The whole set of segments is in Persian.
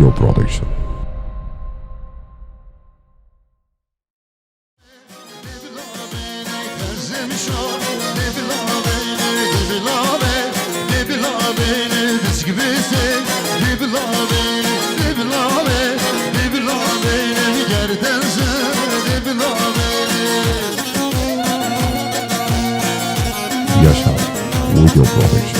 Audio Production. Yaşar Audio Production.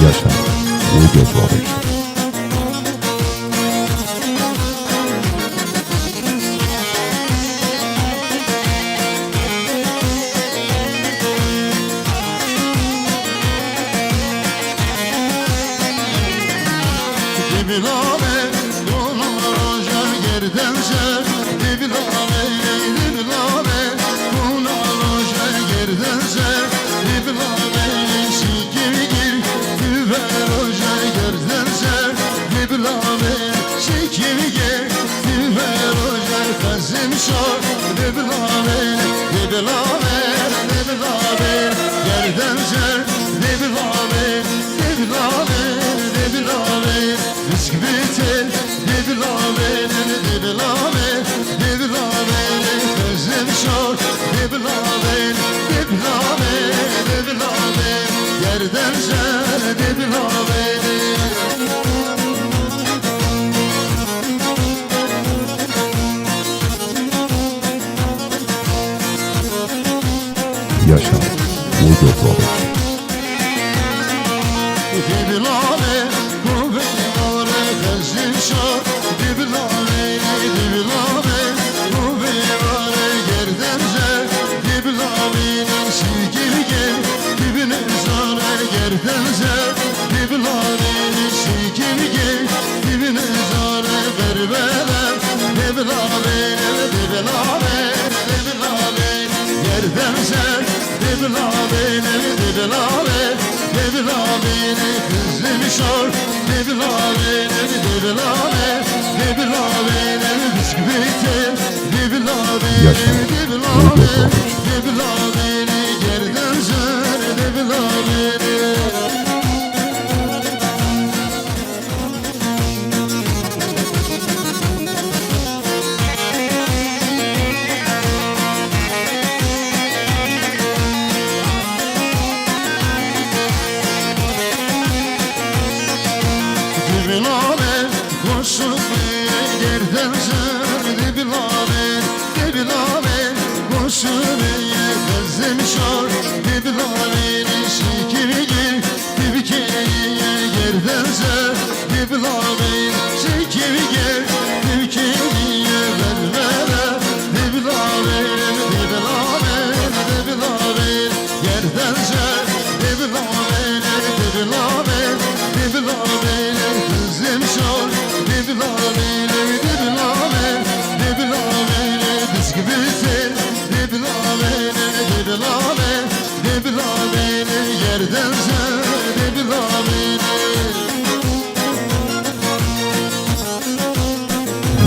Yaşar Audio Production. Yaşar Audio Production. Yaşar Audio Production.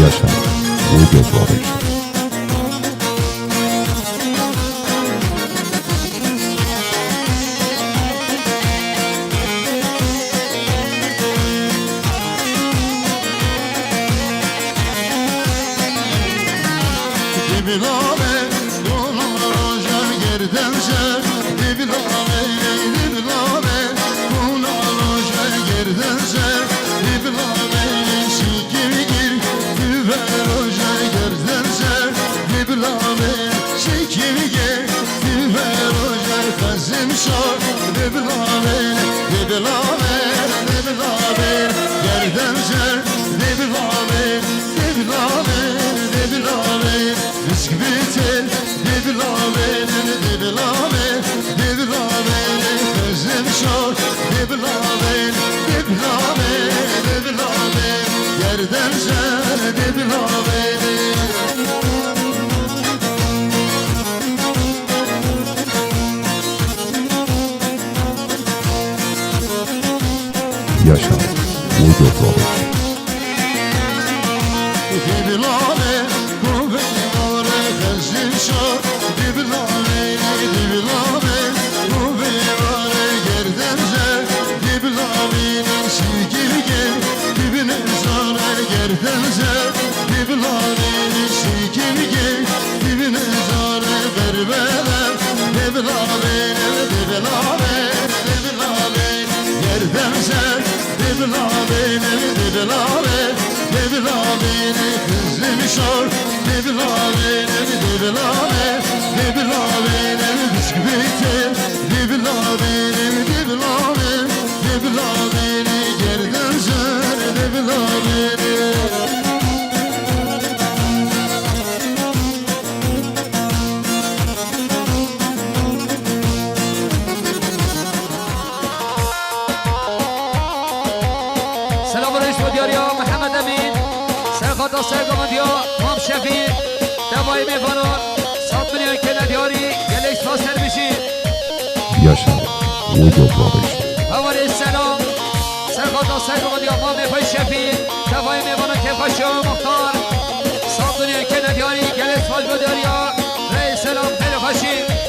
Yaşar Audio Production. Dibine bilaver, de bilaver, de bilaver, yerden ser, de bilaver, de bilaver, de bilaver, risk bitir, de bilaver, de bilaver, de bilaver, gözüm şor, de bilaver, de bilaver, de bilaver, yerden ser, de bilaver. Yaşa, Uygur Brothers. Dibilave, kuvvetare, gözüm şor, dibilave, dibilave, kuvvetare, gerdemze, dibilave'nin şikirge, dibine zare, gerdemze, dibilave'nin şikirge, dibine zare, berbere, dibilave, dibilave, dibilave, gerdemze, dibilave, dibilave, dibilave, kızım şor, dibilave, dibilave, dibilave, bisküvite, dibilave, dibilave, dibilave, gerden zer, dibilave. خدا سرگام دیا مام شفی دوای میفانون سات میلیون که ندیاری گلش فاصل بشی Yaşa, Uygur Brothers. هواری سلام سرخدا سرگام دیا مام میفای شفی دوای میفانون که فاشو مختار سات میلیون که ندیاری گلش فاصل داریا رئیس سلام خیلی فاشی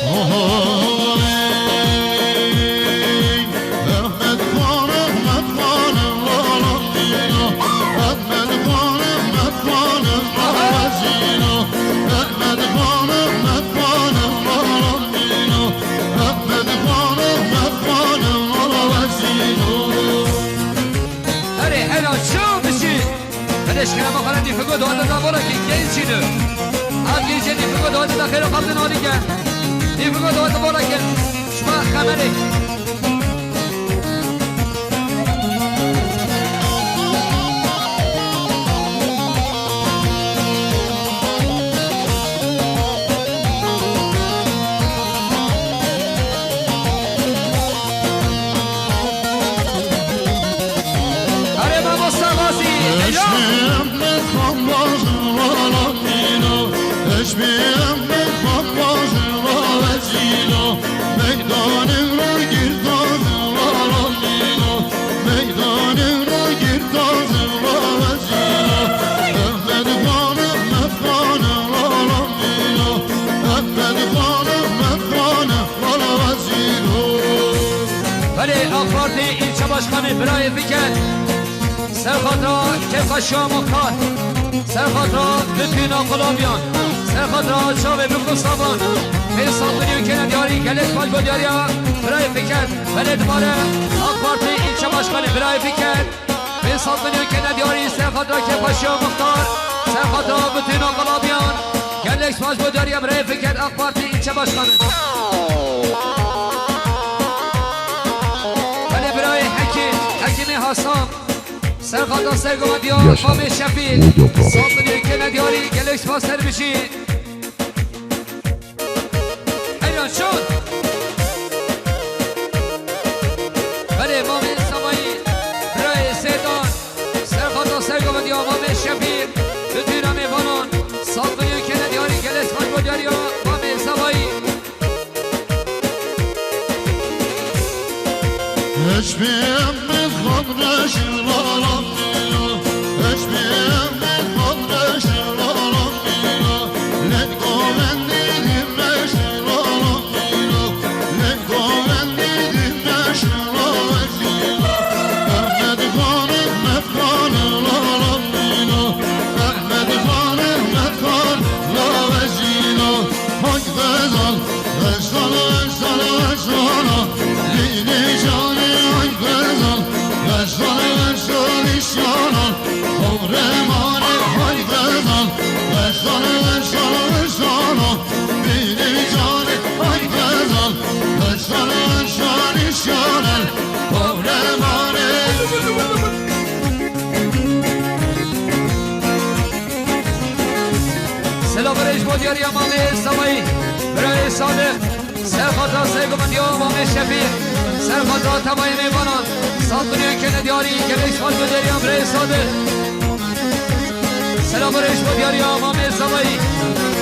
اشکرم آخرا نیفگو داده دابارا که گیل چینه هم گیل چه نیفگو داده دا خیلی قبل نالی کن نیفگو داده بارا که شما خمره başkanı برای فکر سرخاطرا کفش مختار سرخاطرا bütün آقلابیان سرخاطرا شاوه بکستابان حساب میلیون که ندیاری گلش پاش بودیاریا برای فکر ولی دوباره آق پارتی ilçe başkanı برای فکر حساب میلیون که ندیاری سرخاطرا کفش مختار سرخاطرا bütün آقلابیان گلش پاش بودیاریا برای فکر آق پارتی ilçe başkanı حسام سرخاطر سرگام دیار مام شفیق سات میلیون که ندیاری گلش فاصل بشی ایران شد بله مام سمایی برای سیدان سرخاطر سرگام دیار مام شفیق bütün امیوانان سات میلیون که ندیاری گلش فاصل بودیاری مام سمایی Eşbiyem min khabreşin valam dilo Eşbiyem min khabreşin valam dilo Let go vendi dimmeşin valam dilo Let go vendi dimmeşin valam dilo Ahmet Khan'ın mefkanı valam dilo Ahmet Khan'ın mefkanı valam dilo Hak vezal Veşal veşal veşal Dini canı Veşal veşal işyanan Omremane hay vezal Veşal veşal veşal Beni canı hay vezal Veşal veşal işyanan سلام برش با دیاری امام سمایی برای صادق سرخاطا سیگمندی امام شفیع سرخاطا تمایی میبانان سالتونی که ندیاری گلیش خال بداری برای صادق سلام برش با دیاری امام سمایی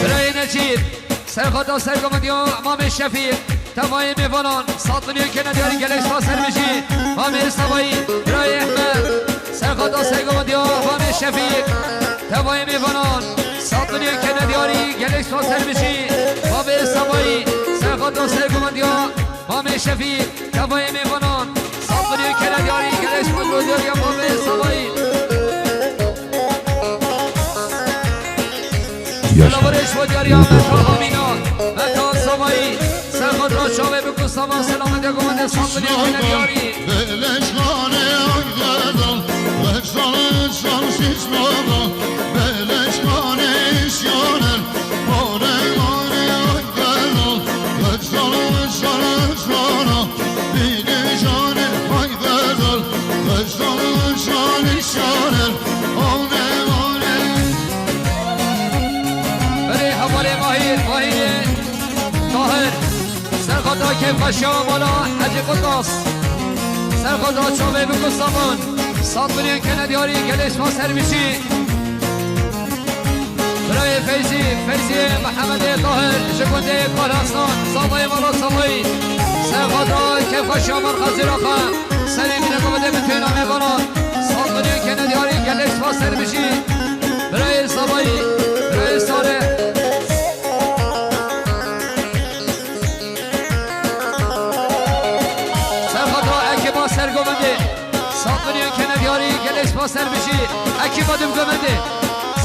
برای نجیب سرخاطا سیگمندی امام شفیع تمایی میبانان سالتونی که ندیاری گلیش خال سرمشی امام سمایی برای احمد سرخاطا سیگمندی امام شفیع تمایی میبانان سالتونی که ندیاری گلیش خال سرمشی امام سمایی سرخاطا سیگمندی امام شفیع تمایی میبانان سالتونی که ندیاری گلیش خال بداری امام سمایی سلامش و دیاری مکان آمینا مکان سمایی سرخود را شاوه بکن سامان سلامت یکمانده سامتونی که ندیاری بلشخانه آگردم وشان شیشناغا بلشخانه ایشیانم بارگانه آگردم وشان اشانا بیدشانه آگردم وشان ایشیانم ماهیر طاهر سرخود را که فشا بالا حجی قداس سرخود را چوبه بکن سامان سالتونی که ندیاری گلش ما سر میشی برای فیزی محمد طاهر شکنده کارستان سامای مالا سامایی سرخود را که فشا مرخزی را خواهم سری می نگمده به تینامه بالا سالتونی که ندیاری گلش ما سر میشی برای سامایی برای ساره سرگومنده سالتونی که ندیاری گلش باز سر بشی اکی بادم گومنده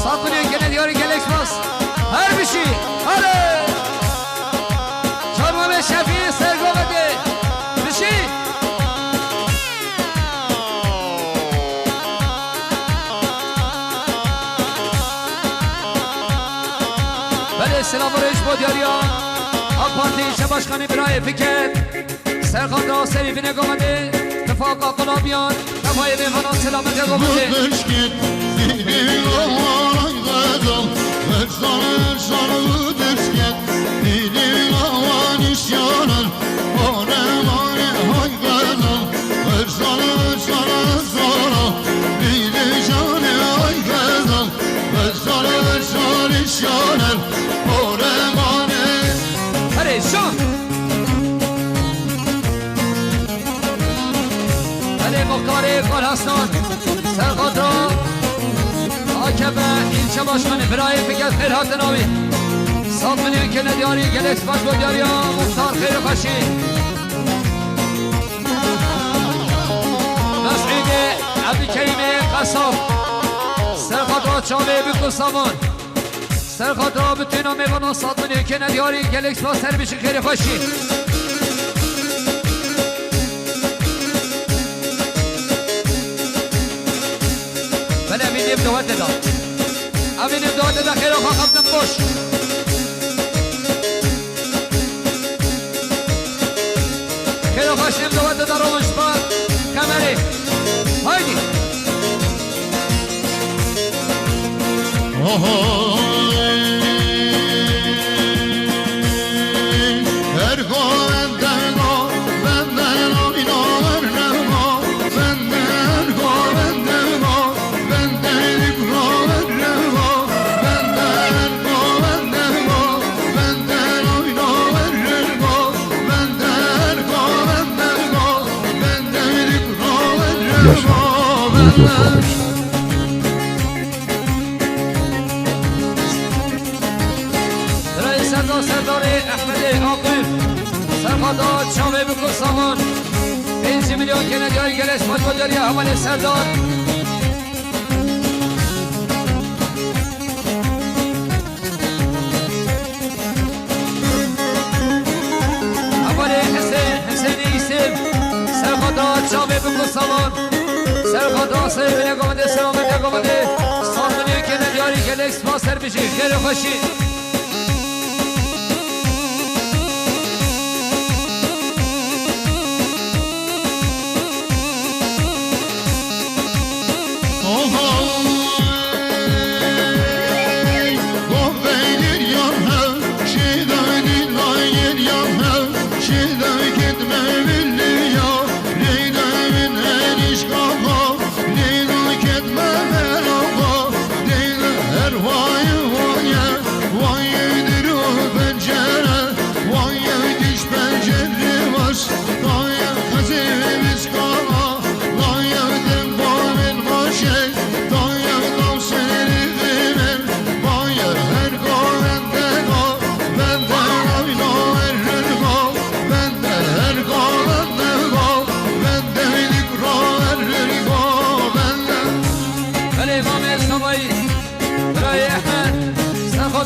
سالتونی که ندیاری گلش باز هر بشی هره چارمام شفیع سرگومنده بشی بله سلام برش با دیاریان آب پارتی شباشخانی برای فکر سرخان را سری بینه گومنده اتفاقا قلابیان نمای میفانان سلامت گومنده بشکت دیدی آوان غزم ارسان بشکت دیدی آوان ایشیانن بانمانه های غزم ارسان سارا دیدی شانه های غزم ارسان ایشیانن بانمانه هره شان مختار کارستان سرخود را حاکم این شباشخانه برای فکر خیرات ناوی سالتونی که ندیاری گلکس باش با دیاریا مختار خیر خوشی مسعید عبدالکریم قصاب سرخود را چاوه بکن سامان سرخود را بتوینا میبانان سالتونی که ندیاری گلکس باش سر بشی خیر خوشی امینیم دوات دا امینیم دوات دا خیلی خواه خبتن باش خیلی خوشیم دوات دا روش با کمری هایدی Audio Production. رئیس سردار احمد عاقب سرخادا چاوه بکن سامان 5 میلیون که ندیاری گلش مداری اول سردار اول حسین ایسیم سرخادا چاوه بکن سامان سرخادا سری نگامده سلامت نگامده سالتونی که ندیاری گلش ما سر بشی خیلی خوشی Oh,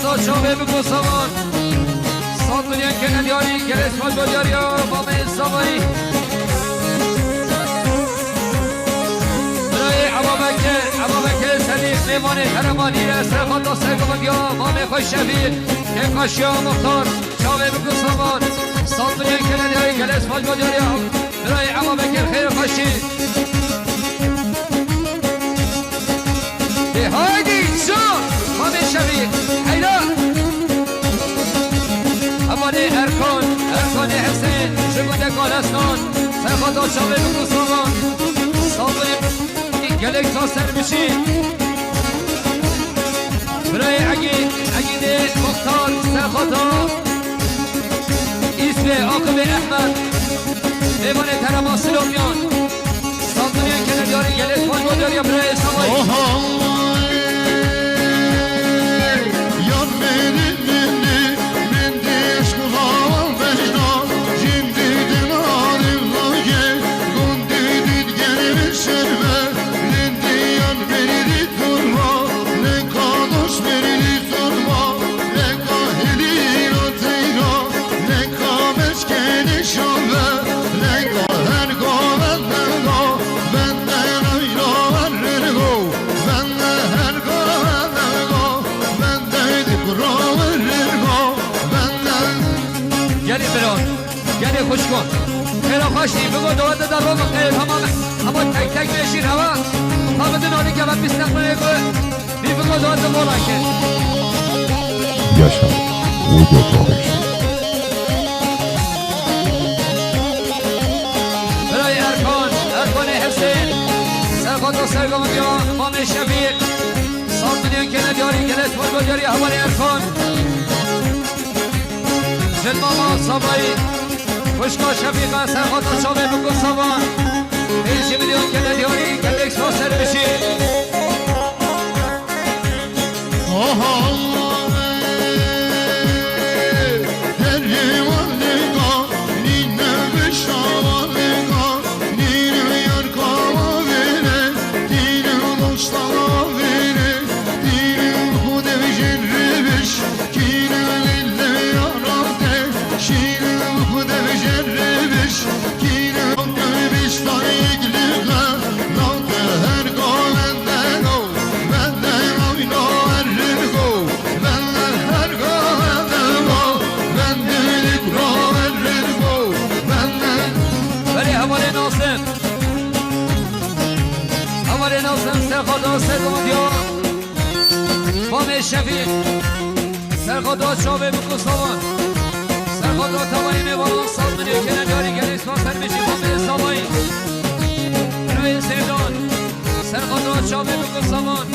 سرخطا چاوه بگو سامان سال دنیا که ندیاری گلس مال بدیاری بامه سامایی برای عبابکر صدیق میمانه کرمانی سرخطا سرگمت یا بامه خوش شفیر که کاشی ها مختار چاوه بگو سامان سال دنیا که ندیاری گلس مال بدیاری برای عبابکر خیر خوشی هایدی شان بامه شفیر حیدر امانی ارکان حسین شگوده کالستان سرخطا چاوه بگو سامان سامانی این گلک تا سر بشی برای عقید مختار سرخطا اسم عاقب احمد ایوان ترما سلامیان سامانی که نداری گلک پان بوداری برای سامانی گلی خوش کن خیلی خوشی بگو دوات در رو مقید اما تک تک بشین هوا تا بدون آنی که باید بستقبله بی بگو دوات مولا که Yaşar Audio Production. برای ارکان حسین سرخطا سرگمت یا امام شفیق سال میلیون که ندیاری گلت مال بجاری حوالی ارکان جلماما صابایی خوشگاه شفیقه سرخطا شامه بگو سامان 5 میلیون که ندیاری گلک سا سر بشی سرخطا سرگمت یا بام شفیق سرخطا چاوه بگو سامان سرخطا توانی میباران سال میلیون که نداری گلیس ما سر میشی بام سامایی روی سیدان سرخطا چاوه بگو سامان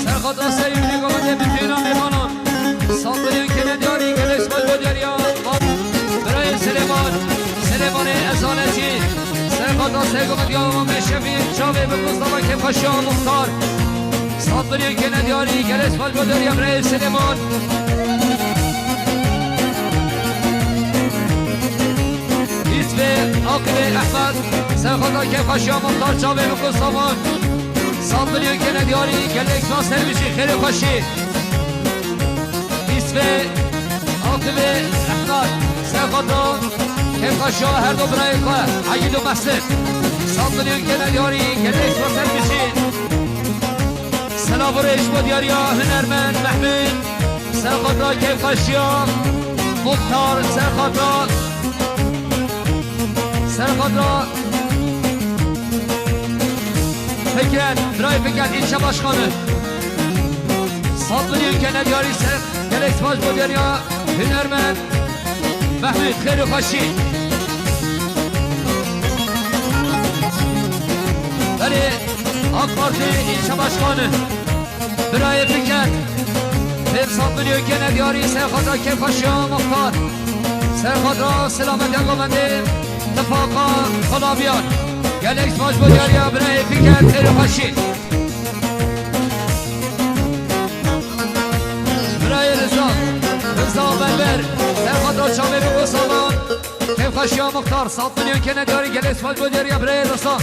سرخطا سری میگمده بیتینا میبانان سال میلیون که نداری گلیس ما بدیاری برای سلیمان ازانتی سرخطا سرگمت یا بام شفیق چاوه بگو سامان که پاشا مختار سال میلیون که نداری گلیس ما بدیاری برای سلیمان عاقب احمد سرخطا که پاشا مختار چاوه بگو سامان سال میلیون که ندیاری گلک ناصر بشی خیلی خوشی اسم عاقب احمد سرخطا که پاشا هر دو برای که عید و مسلم سال میلیون که ندیاری گلک ناصر بشی سلام و ریش بدیاری هنرمند محمود سرخطا که پاشا مختار سرخطا فکرت برای فکرت این شباش خانه سال میلیون که ندیاری گلکس باش بودیاری هنرمند محمود خیلی خوشی ولی آق پارتی این شباش خانه برای فکرت به سال میلیون که ندیاری سرخطا که خوشی مختار سرخطا سلامت یقومنده اتفاقا خلابیان گلکس باش بودیاری برای فکرت خیلی خوشی برای رضا بلبر سرخطا چاوه بگو سامان خیلی خوشی مختار سال میلیون که ندیاری گلکس باش بودیاری برای رضا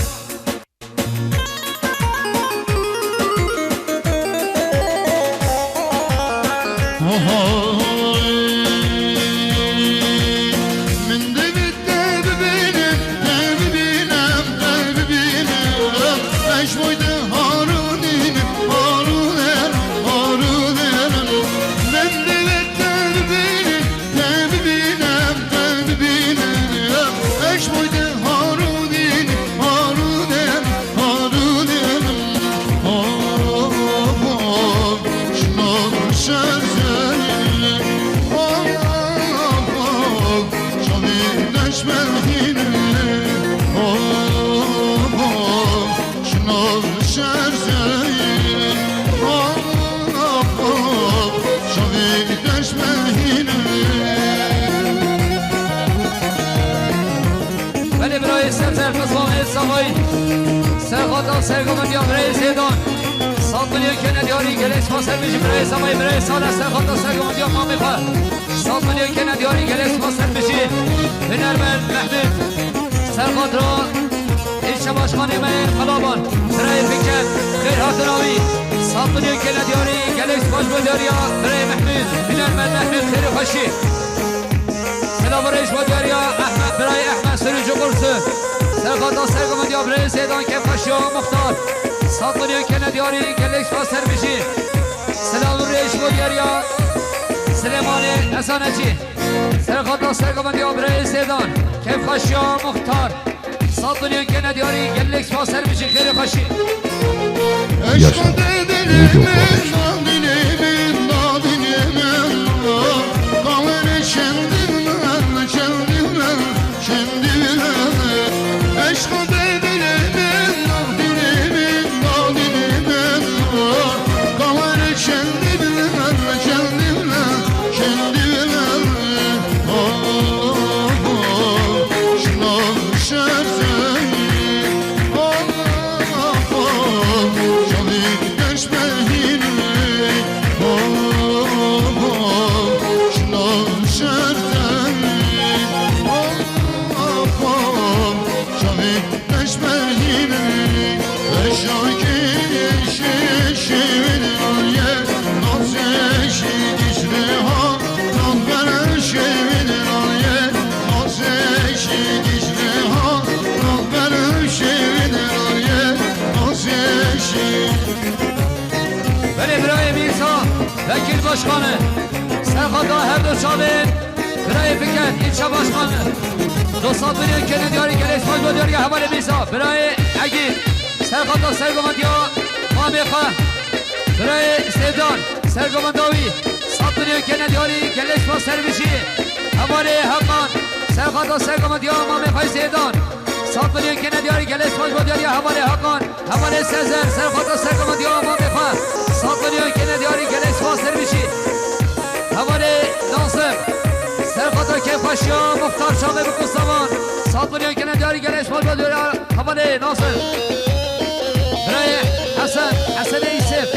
من دبت دببینم دببینم دببینم اش بوید هارونینم هارونر هارونرم من دبت دببینم دببینم دببینم اش بوید هارونینم هارونر هارونرم ولی برای سرزر قصوان سوایی سرخاطا سرگامن یا برای زیدان سال میلیون که ندیاری گلیس ماسر میشی برای سمایی برای سال سرخاطا سرگامن یا مامی خواه سال میلیون که ندیاری گلیس ماسر میشی بنرمن محمد سرخاطرا ایچه باشخانی من خلابان برای فکر خیر حاضراوی سال میلیون که ندیاری گلیس باش بوداریا برای محمد بنرمن محمد خیر خوشی سلام ریش بوداریا احمد برای احمد سروج قرصه سرخاطا سرگامن یا برای زیدان که خوشی و مختار سال میلیون که ندیاری گلیس ماسر میشی سلام ریش بوداریا سلیمان اسانچی سرخاطا سرگامن یا برای زیدان که خوشی و مختار سال میلیون که ندیاری گلیس ماسر میشی خیر خوشی عشق دلم دادینم دادینم قامن شندیم شندیم شندیم عشق دلم دادینم دادینم قامن شندیم شندیم شندیم شنو شرزی ولی برای میرسا وکیل باشخانه سرخاطا هر دو شابه برای فکر ایچه باشخانه 200 میلیون که ندیاری گلیس باش بوداری حوال میرسا برای عگیر سرخاطا سرگمندیا مامی خواه برای زیدان سرگمنداوی 100 میلیون که ندیاری گلیس باش سر بشی حوال حقان سرخاطا سرگمندیا مامی خواه زیدان 100 میلیون که ندیاری گلیس باش بوداری حوال حقان حوال سزر سرخاطا سرگمندیا مامی خواه 100 میلیون که ندیاری گلیس باش سر بشی حوال ناصر سرخاطا که خوشیا مختار شامه بکستوان 100 میلیون که ندیاری گلیس باش بوداری حوال ناصر برای حسن ایسف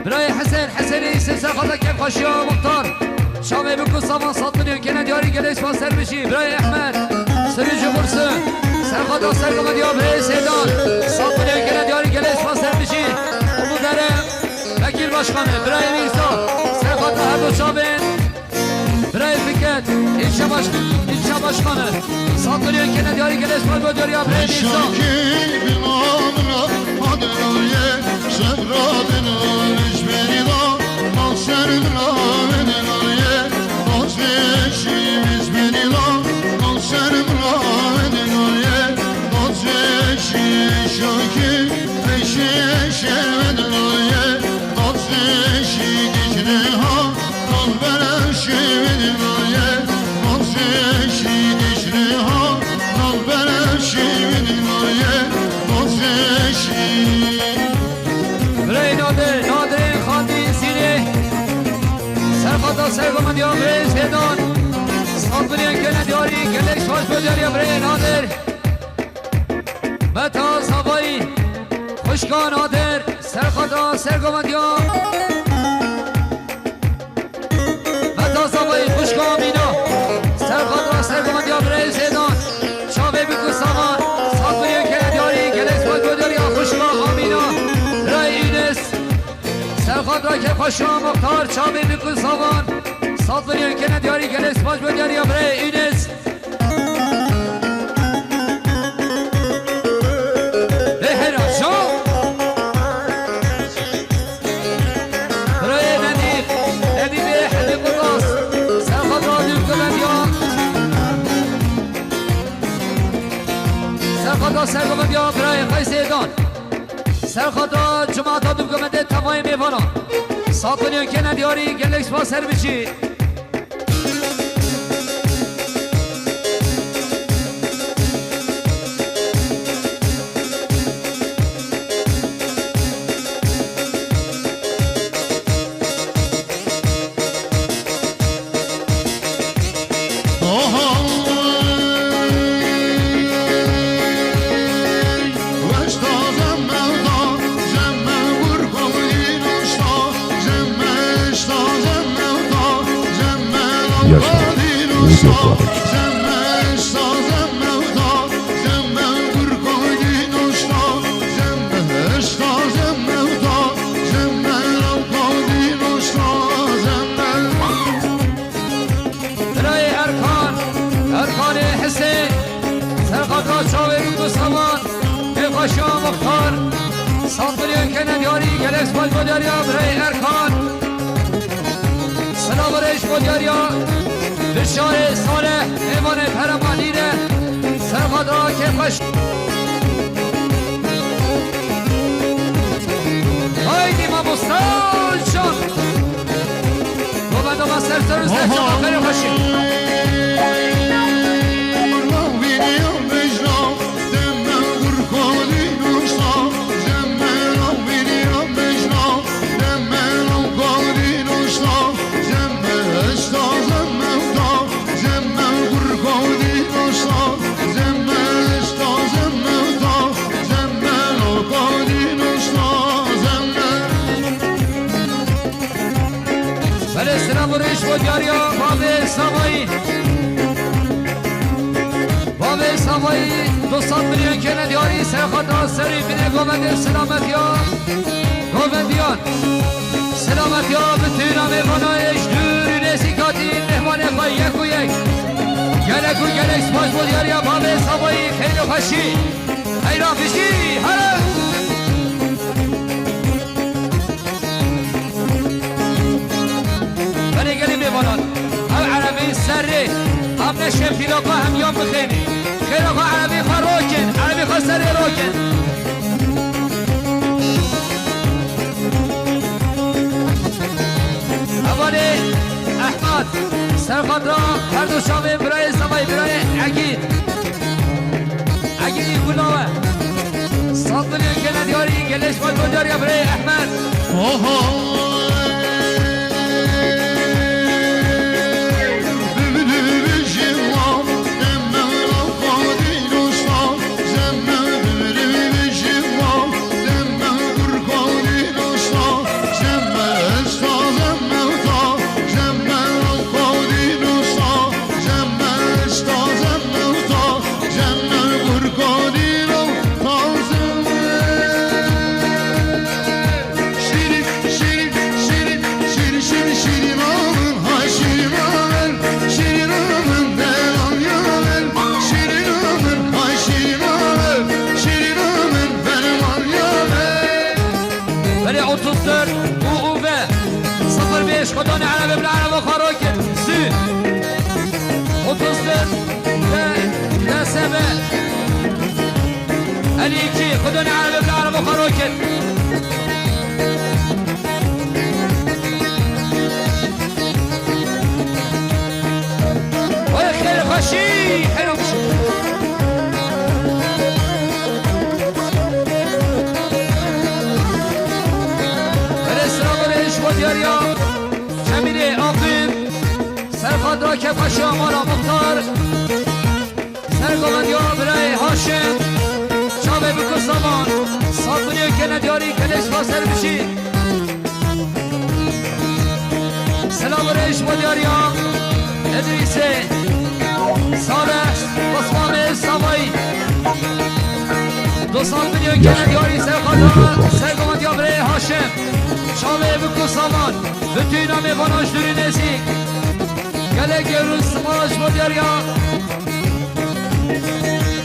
برای حسن ایسف سرخاطا که خوشیا مختار شامه بکستوان 100 میلیون که ندیاری گلیس باش سر بشی برای احمد سریج برسه سرخاطا سرگمندیا برای زیدان 100 میلیون که ندیاری گلیس باش سر بشی وکیل باشخانه برای میرسا سرخاطا هر دو شابین برای فکر ایچه باشخانه 100 میلیون که ندیاری گلیس باش بوداری برای میرسا سرگمندیا برای زیدان 100 میلیون که ندیاری گلیس باش بوداری برای نادر متا صبایی خوشگان نادر سرخاطا سرگمندیا متا صبایی خوشگان مینا سرخاطا سرگمندیا برای زیدان شاوه بکو سامان 100 میلیون که ندیاری گلیس باش بوداری خوشگان آمینا برای اینس سرخاطا خاطر که پاشا مختار چاوی بکن ساوان سات بریان که ندیاری گلس پاش بدیاری یا بره اینس سرگومد یا برای قیسیدان سرخاطا جماعتا دوگمده تمای میوانا ساکنیان که ندیاری گلکس با سر بچی Audio Production. پاشا مختار ساطلیان که ندیاری گلکس باز بوداریا برای ارکان سلام ریش بوداریا بشار صالح ایوان پرمانینه سرخاد را که پش هایدی ما مستال شد دوبند ما سرسر روز نفسه آخری خوشی ریش بودیاریا بابه سوایی بابه سوایی 200 میلیون که ندیاری سرخات را سری بینه گوبنده سلامتی ها گوبندیان سلامتی ها بطینا میوانایش دوری نسیکاتی مهمان خواهی یک و یک گلک و گلک سپاس بودیاریا بابه سوایی خیلی خوشی خیلی خوشی هره او عربي سري هم نشم في لقاء هم يوم بخيني خير لقاء عربي خروكن عربي خسري روكن أولي أحمد سرخطرا هردو شامي براي سماي براي عقيد عقيد يقولوا صدر يمكن دياري قلش والبدار يا براي أحمد خداني على باب العرب وخروكن سي وتصدر لا سبع اليكي خداني على باب العرب وخروكن ويا خير خشي حلو الاسلام وليش ودياريا امینه آقیم سرخاد را که پاشا مالا مختار سرگاوندیا برای هاشم چاوه بکن سامان ساکنی که ندیاری کلش با سر بشی سلام ریش بودیاریا ادریسه صالح بسمان سوایی 200 میلیون که ندیاری سرخاد را سرگاوندیا برای هاشم چاوه بکو سامان bütün میواناش دوری نزیک گله گرون سماش با دریا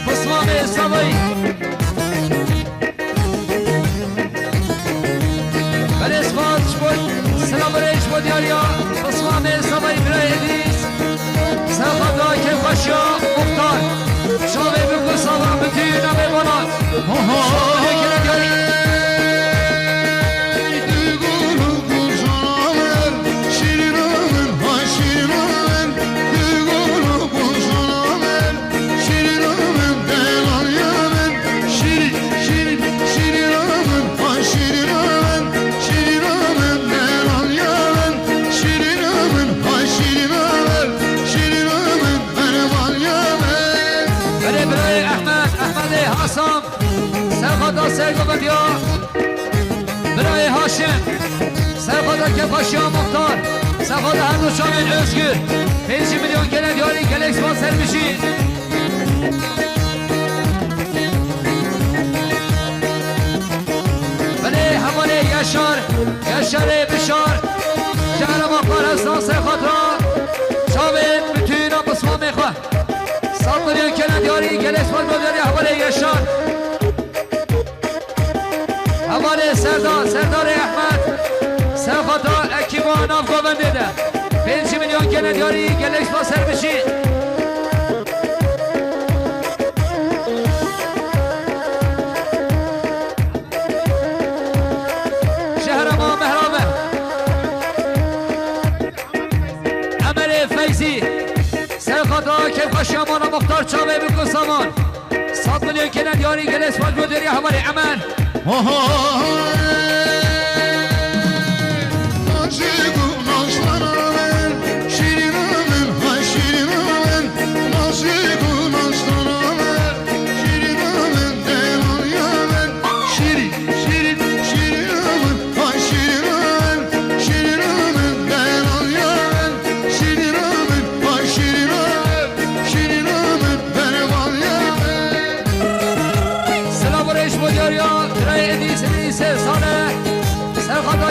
بسمام سوایی بله سفاش بود سلام ریش با دریا بسمام سوایی برای ادریس سرخدا که خوشیا مختار چاوه بکو سامان bütün میواناش شاوه که نداری سرخدا سرگو بیا برای هاشم سرخدا که پاشیا مختار سرخدا هر دو شامل özgür 5 milyon gelen yari gelek sponsor میشی بله حواله یشار بشار شهر ما پارستان سرخدا شامل bütün بسما میخواه 7 milyon gelen yari gelek sponsor داری حواله یشار حواله سردار احمد سرخطا اکیبا ناف گوونده ده 5 milyon gene دیاری گلکس با سر بشی شهر ما مهرامه عمر فیزی سرخطا که خوشیامان مختار چاوه بکن سامان 7 milyon gene دیاری گلکس با گودری حواله عمر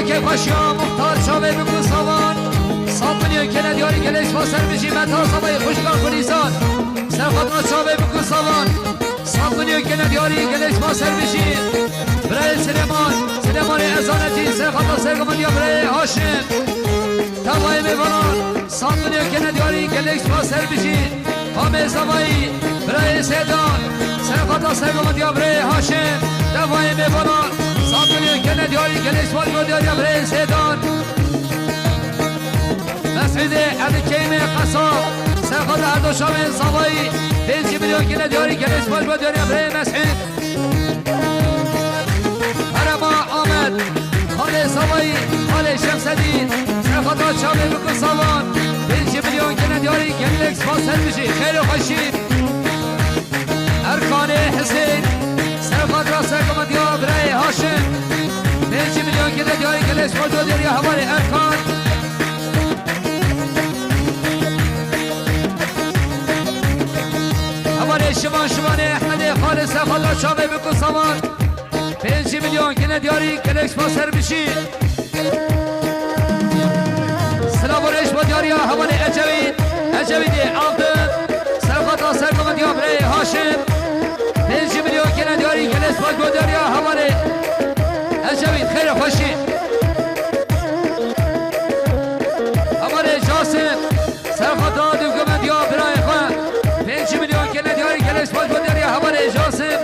که خوشیا مختار شاوه بکن سامان 7 milyon که ندیاری گلش با سر بشی متا سامای خوشگاه کنیسان سرخطا شاوه بکن سامان 7 milyon که ندیاری گلش با سر بشی برای سلیمان ازانتی سرخطا سرگمان یا برای هاشم تبای میوانان 7 milyon که ندیاری گلش با سر بشی حامد زمایی برای سیدان سرخطا سرگمان یا برای هاشم تبای میوانان 7 milyon gene diyorlar gene İsmail diyor ya buraya Sedan Mes'ide Erkeyme Kasap Serkada Erdoşam'ın Savayı 5 milyon gene diyorlar gene İsmail diyor ya buraya Mes'id Harama Ahmet Hale Savayı Hale Şemseddin Serkada Çabe Bükü Savan 5 milyon gene diyorlar gene İsmail Sermişi Kheyri Hoşi Erkane Hüseyin Serkada Serkama diyor buraya Haşim 5 milyon gene diyor gene İsmail diyor ya havale Erkan havale Şivan'e Ahmet'e Hale Serkada Çabe Bükü Savan 5 milyon gene diyor gene İsmail Sermişi Selamun Eşma diyor ya havale Ecevit'i aldın Serkada Serkama diyor buraya Haşim 5 milyon gene diyor gene İsmail diyor ya havale Ecevit خیر خوشی havale Casim Serkada Dükümen diyor برای خواه 5 milyon gene diyor gene İsmail diyor ya havale Casim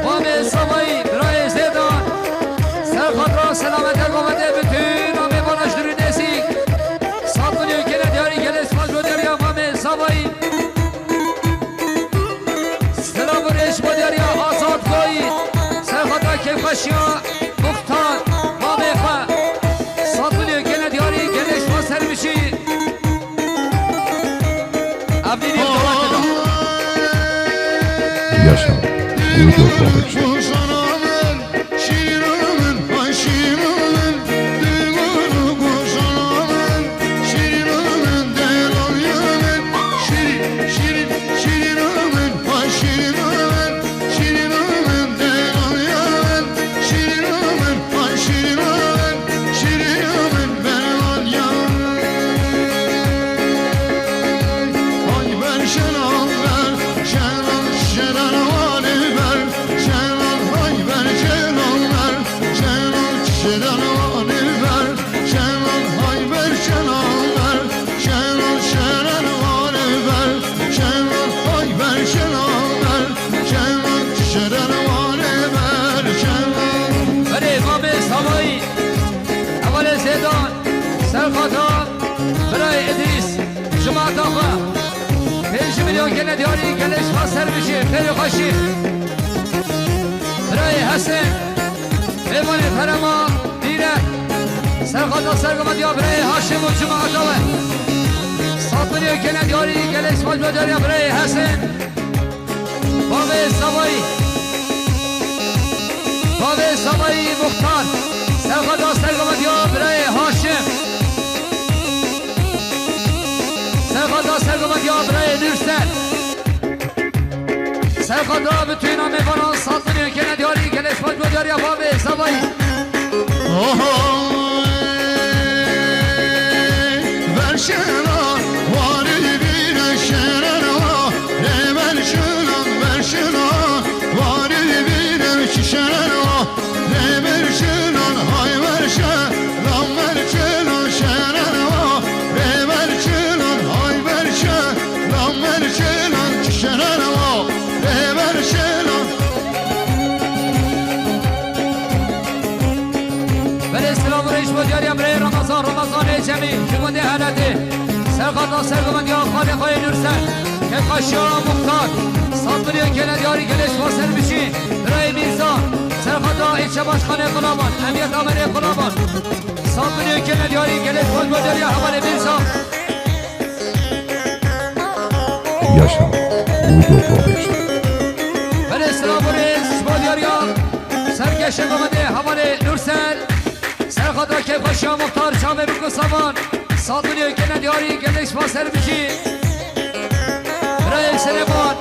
Muhammed Savayı برای زیدان Serkada selamet ergomeде bütün amevanaj dürü nesik 7 milyon gene diyor gene İsmail diyor ya Muhammed Savayı آزاد گویی سرخدا که خوشیا مختار ما میخواه 7 milyon gene دیاری گلش ما سر میشی ابدینی دولت دا Yaşa Uydu Production Şirin سرخاطر برای ادریس جماعت آقا 5 میلیون گله دیاری گلش خواستر بشه خیلی خوشی برای حسن ایمان فرما دیره سرخاطر سرگمت یا برای هاشم و جماعت آقا 7 میلیون گله دیاری گلش خواستر دیاری برای حسن بابه سوایی بابه سوایی مختار سرخاطر سرگمت یا برای هاشم سرخاطر سرگمت یا برای نورسل سرخاطر بتوی نام بانان 7 میلیون گله دیاری گلش خواستر دیاری بابه سوایی Verşena Vari bir şerena Ne verşena verşena Vari bir şerena Ne verşena hay verşe Lan verşena şerena Ne verşena hay verşe Lan verşena şerena Ne verşena بالاسلام ریش بودیاری برای رمضان جمعی جمعه حالتی سرخاطر سرگمت یا خانه خواهی نورسل که خشیارا مختار 100 میلیون گله دیاری گلش واصل بشی برای میرزا سرخاطر ایچه باشخانه قلابان امیت آمنه قلابان 100 میلیون گله دیاری گلش بودیاری حواله میرزا Yaşa Uydu Production. بالاسلام ریش بودیاری سرکش قمده حواله نورسل سرخاطر که خشیار مختار شامه بکو سامان 100 میلیون گله دیاری گلش واصل بشی برای سلیمان